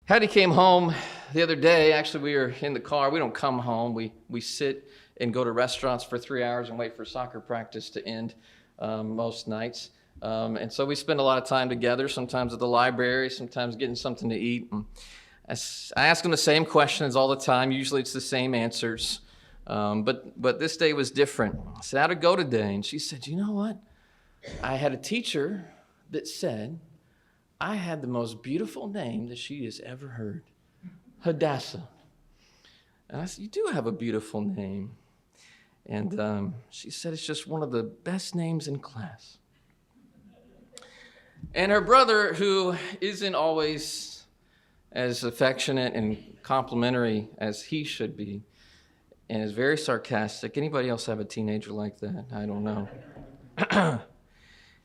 Hattie came home the other day. Actually, we were in the car. We don't come home. We sit and go to restaurants for 3 hours and wait for soccer practice to end most nights. And so we spend a lot of time together, sometimes at the library, sometimes getting something to eat. And I ask them the same questions all the time. Usually it's the same answers. But this day was different. I said, how'd it go today? And she said, you know what? I had a teacher that said I had the most beautiful name that she has ever heard, Hadassah. And I said, you do have a beautiful name. And she said, it's just one of the best names in class. And her brother, who isn't always as affectionate and complimentary as he should be, and is very sarcastic. Anybody else have a teenager like that? I don't know.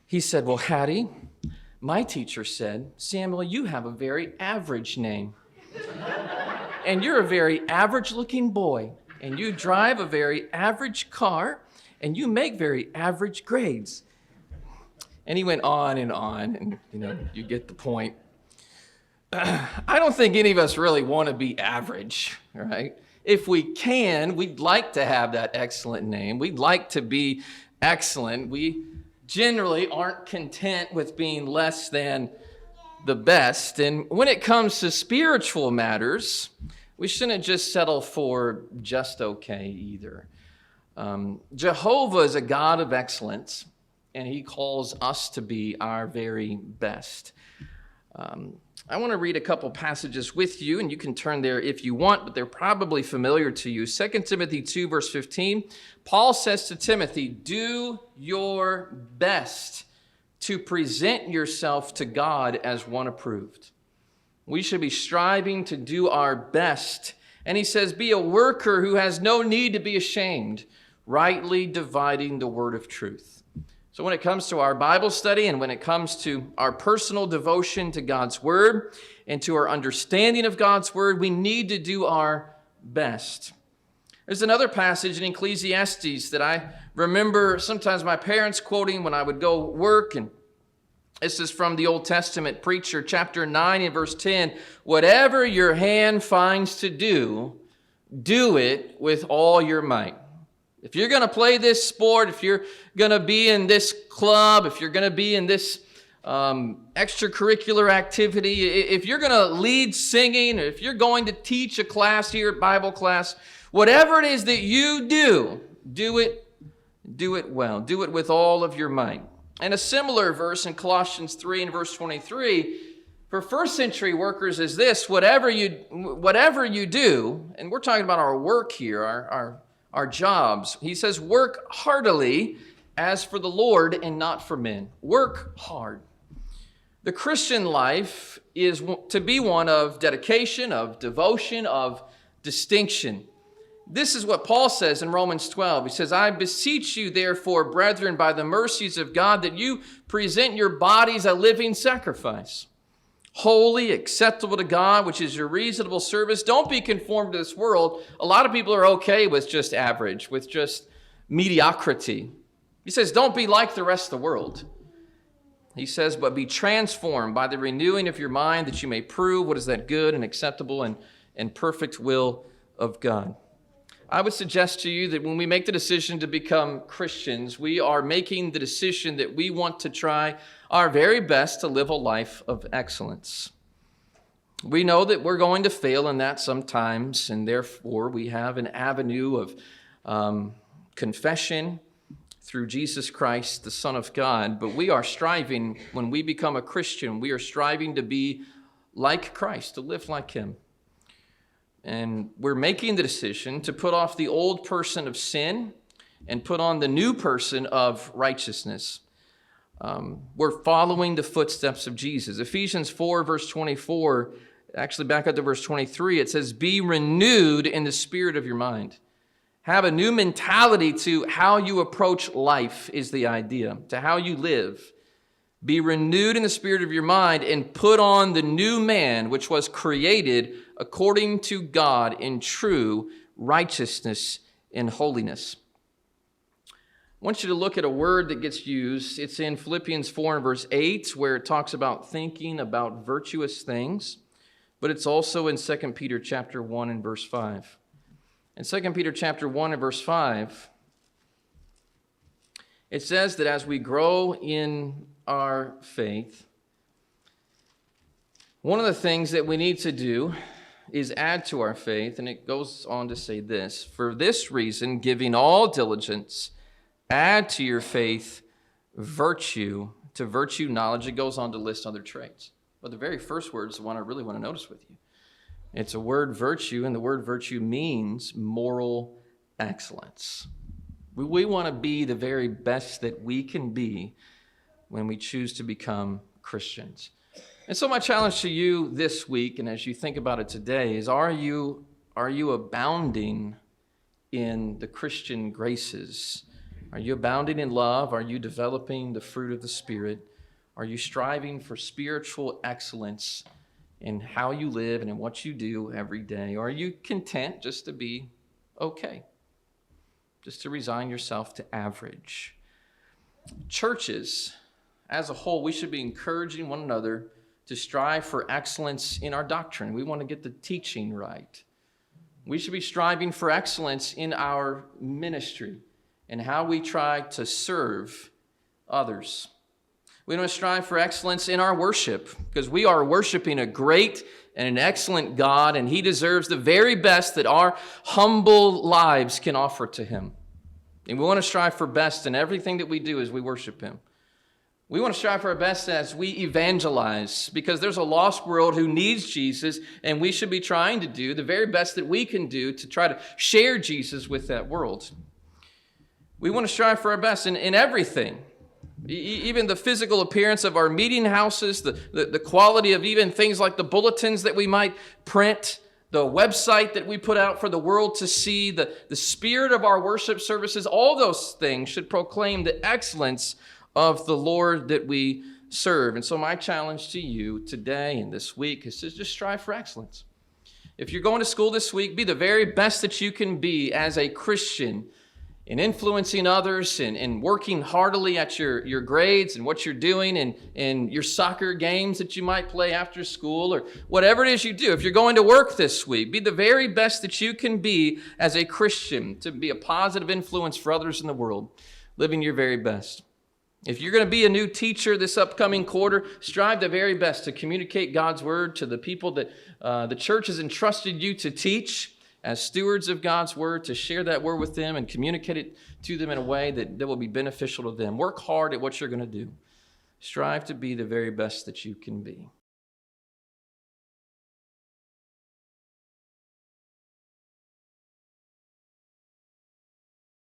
He said, well, Hattie, my teacher said, Samuel, you have a very average name. And you're a very average-looking boy. And you drive a very average car. And you make very average grades. And he went on, and you get the point. I don't think any of us really want to be average, right? If we can, we'd like to have that excellent name. We'd like to be excellent. We generally aren't content with being less than the best. And when it comes to spiritual matters, we shouldn't just settle for just okay either. Jehovah is a God of excellence, and he calls us to be our very best. I want to read a couple passages with you, and you can turn there if you want, but they're probably familiar to you. 2 Timothy 2, verse 15, Paul says to Timothy, do your best to present yourself to God as one approved. We should be striving to do our best. And he says, be a worker who has no need to be ashamed, rightly dividing the word of truth. So when it comes to our Bible study and when it comes to our personal devotion to God's word and to our understanding of God's word, we need to do our best. There's another passage in Ecclesiastes that I remember sometimes my parents quoting when I would go work. And this is from the Old Testament preacher, chapter 9 and verse 10. Whatever your hand finds to do, do it with all your might. If you're going to play this sport, if you're going to be in this club, if you're going to be in this extracurricular activity, if you're going to lead singing, or if you're going to teach a class here at Bible class, whatever it is that you do it well. Do it with all of your might. And a similar verse in Colossians 3 and verse 23, for first century workers is this, whatever you do, and we're talking about our work here, our jobs. He says, work heartily as for the Lord and not for men. Work hard. The Christian life is to be one of dedication, of devotion, of distinction. This is what Paul says in Romans 12. He says, I beseech you, therefore, brethren, by the mercies of God, that you present your bodies a living sacrifice, holy, acceptable to God, which is your reasonable service. Don't be conformed to this world. A lot of people are okay with just average, with just mediocrity. He says, don't be like the rest of the world. He says, but be transformed by the renewing of your mind, that you may prove what is that good and acceptable and perfect will of God. I would suggest to you that when we make the decision to become Christians, we are making the decision that we want to try our very best to live a life of excellence. We know that we're going to fail in that sometimes, and therefore we have an avenue of confession through Jesus Christ, the Son of God. But we are striving, when we become a Christian, we are striving to be like Christ, to live like him. And we're making the decision to put off the old person of sin and put on the new person of righteousness. We're following the footsteps of Jesus. Ephesians 4, verse 24, actually back up to verse 23, it says, be renewed in the spirit of your mind. Have a new mentality to how you approach life is the idea, to how you live. Be renewed in the spirit of your mind and put on the new man, which was created according to God in true righteousness and holiness. I want you to look at a word that gets used. It's in Philippians 4 and verse 8, where it talks about thinking about virtuous things. but it's also in 2 Peter chapter 1 and verse 5. In 2 Peter chapter 1 and verse 5, it says that as we grow in our faith, one of the things that we need to do is add to our faith, and it goes on to say this: for this reason, giving all diligence, add to your faith virtue, to virtue knowledge. It goes on to list other traits. But the very first word is the one I really want to notice with you. It's a word virtue, and the word virtue means moral excellence. We want to be the very best that we can be when we choose to become Christians. And so my challenge to you this week, and as you think about it today, is are you abounding in the Christian graces? Are you abounding in love? Are you developing the fruit of the Spirit? Are you striving for spiritual excellence in how you live and in what you do every day? Or are you content just to be okay? Just to resign yourself to average? Churches, as a whole, we should be encouraging one another to strive for excellence in our doctrine. We want to get the teaching right. We should be striving for excellence in our ministry and how we try to serve others. We want to strive for excellence in our worship because we are worshiping a great and an excellent God, and He deserves the very best that our humble lives can offer to Him. And we want to strive for best in everything that we do as we worship Him. We want to strive for our best as we evangelize because there's a lost world who needs Jesus, and we should be trying to do the very best that we can do to try to share Jesus with that world. We want to strive for our best in everything. Even the physical appearance of our meeting houses, the quality of even things like the bulletins that we might print, the website that we put out for the world to see, the spirit of our worship services, all those things should proclaim the excellence of the Lord that we serve. And so my challenge to you today and this week is to just strive for excellence. If you're going to school this week, be the very best that you can be as a Christian in influencing others and working heartily at your grades and what you're doing and your soccer games that you might play after school or whatever it is you do. If you're going to work this week, be the very best that you can be as a Christian to be a positive influence for others in the world, living your very best. If you're going to be a new teacher this upcoming quarter, strive the very best to communicate God's word to the people that the church has entrusted you to teach as stewards of God's word, to share that word with them and communicate it to them in a way that will be beneficial to them. Work hard at what you're going to do. Strive to be the very best that you can be.